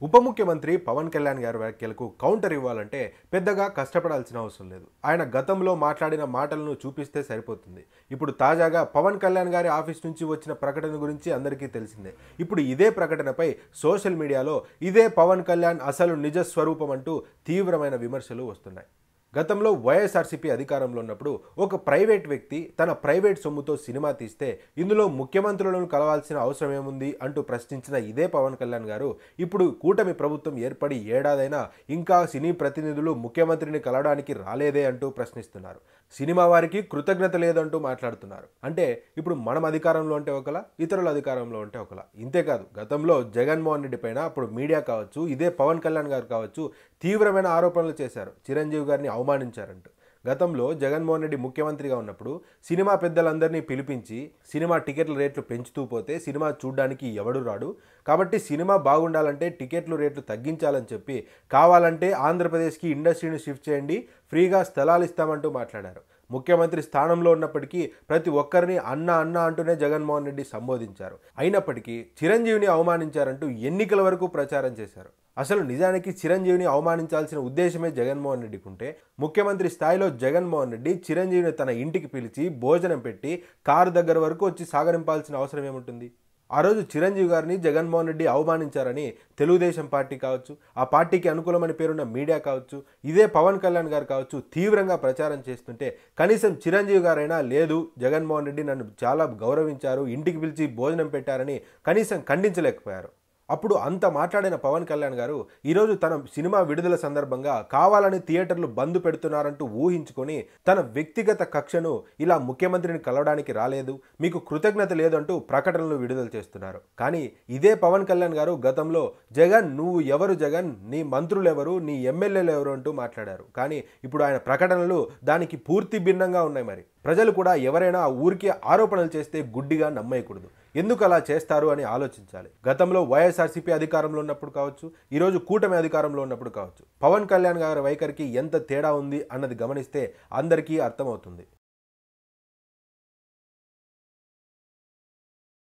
ఉప ముఖ్యమంత్రి పవన్ కళ్యాణ్ గారి వ్యాఖ్యలకు కౌంటర్ ఇవ్వాలంటే పెద్దగా కష్టపడాల్సిన అవసరం లేదు. ఆయన గతంలో మాట్లాడిన మాటలను చూపిస్తే సరిపోతుంది. ఇప్పుడు తాజాగా పవన్ కళ్యాణ్ గారి ఆఫీస్ నుంచి వచ్చిన ప్రకటన గురించి అందరికీ తెలిసిందే. ఇప్పుడు ఇదే ప్రకటనపై సోషల్ మీడియాలో ఇదే పవన్ కళ్యాణ్ అసలు నిజ స్వరూపం అంటూ తీవ్రమైన విమర్శలు వస్తున్నాయి. గతంలో వైఎస్ఆర్సీపీ అధికారంలో ఉన్నప్పుడు ఒక ప్రైవేట్ వ్యక్తి తన ప్రైవేట్ సొమ్ముతో సినిమా తీస్తే ఇందులో ముఖ్యమంత్రులను కలవాల్సిన అవసరం ఏముంది అంటూ ప్రశ్నించిన ఇదే పవన్ కళ్యాణ్ గారు ఇప్పుడు కూటమి ప్రభుత్వం ఏర్పడి ఏడాదైనా ఇంకా సినీ ప్రతినిధులు ముఖ్యమంత్రిని కలవడానికి రాలేదే అంటూ ప్రశ్నిస్తున్నారు. సినిమా వారికి కృతజ్ఞత లేదంటూ మాట్లాడుతున్నారు. అంటే ఇప్పుడు మనం అధికారంలో ఉంటే ఒకలా, ఇతరుల అధికారంలో ఉంటే ఒకలా. ఇంతేకాదు, గతంలో జగన్మోహన్ రెడ్డి పైన అప్పుడు మీడియా కావచ్చు, ఇదే పవన్ కళ్యాణ్ గారు కావచ్చు, తీవ్రమైన ఆరోపణలు చేశారు. చిరంజీవి గారిని అవమానించారంటూ. గతంలో జగన్మోహన్ రెడ్డి ముఖ్యమంత్రిగా ఉన్నప్పుడు సినిమా పెద్దలందరినీ పిలిపించి సినిమా టికెట్ల రేట్లు పెంచుతూ పోతే సినిమా చూడ్డానికి ఎవడు రాడు, కాబట్టి సినిమా బాగుండాలంటే టికెట్లు రేట్లు తగ్గించాలని చెప్పి కావాలంటే ఆంధ్రప్రదేశ్కి ఇండస్ట్రీని షిఫ్ట్ చేయండి, ఫ్రీగా స్థలాలు ఇస్తామంటూ మాట్లాడారు. ముఖ్యమంత్రి స్థానంలో ఉన్నప్పటికీ ప్రతి ఒక్కరిని అన్న అన్న అంటూనే జగన్మోహన్ రెడ్డి సంబోధించారు. అయినప్పటికీ చిరంజీవిని అవమానించారంటూ ఎన్నికల వరకు ప్రచారం చేశారు. అసలు నిజానికి చిరంజీవిని అవమానించాల్సిన ఉద్దేశమే జగన్మోహన్ రెడ్డికి ఉంటే ముఖ్యమంత్రి స్థాయిలో జగన్మోహన్ రెడ్డి చిరంజీవిని తన ఇంటికి పిలిచి భోజనం పెట్టి కారు దగ్గర వరకు వచ్చి సాగరింపాల్సిన అవసరం ఏముంటుంది? ఆ రోజు చిరంజీవి గారిని జగన్మోహన్ రెడ్డి అవమానించారని తెలుగుదేశం పార్టీ కావచ్చు, ఆ పార్టీకి అనుకూలమైన పేరున్న మీడియా కావచ్చు, ఇదే పవన్ కళ్యాణ్ గారు కావచ్చు తీవ్రంగా ప్రచారం చేస్తుంటే కనీసం చిరంజీవి గారైనా లేదు, జగన్మోహన్ రెడ్డి నన్ను చాలా గౌరవించారు, ఇంటికి పిలిచి భోజనం పెట్టారని కనీసం ఖండించలేకపోయారు. అప్పుడు అంత మాట్లాడిన పవన్ కళ్యాణ్ గారు ఈరోజు తన సినిమా విడుదల సందర్భంగా కావాలని థియేటర్లు బంద్ పెడుతున్నారంటూ ఊహించుకొని తన వ్యక్తిగత కక్షను ఇలా ముఖ్యమంత్రిని కలవడానికి రాలేదు, మీకు కృతజ్ఞత లేదంటూ ప్రకటనలు విడుదల చేస్తున్నారు. కానీ ఇదే పవన్ కళ్యాణ్ గారు గతంలో జగన్ నువ్వు ఎవరు, జగన్ నీ మంత్రులు ఎవరు, నీ ఎమ్మెల్యేలు ఎవరు అంటూ మాట్లాడారు. కానీ ఇప్పుడు ఆయన ప్రకటనలు దానికి పూర్తి భిన్నంగా ఉన్నాయి. మరి ప్రజలు కూడా ఎవరైనా ఊరికి ఆరోపణలు చేస్తే గుడ్డిగా నమ్మేయకూడదు. ఎందుకు అలా చేస్తారు అని ఆలోచించాలి. గతంలో వైఎస్ఆర్సీపీ అధికారంలో ఉన్నప్పుడు కావచ్చు, ఈరోజు కూటమి అధికారంలో ఉన్నప్పుడు కావచ్చు, పవన్ కళ్యాణ్ గారి వైఖరికి ఎంత తేడా ఉంది అన్నది గమనిస్తే అందరికీ అర్థమవుతుంది.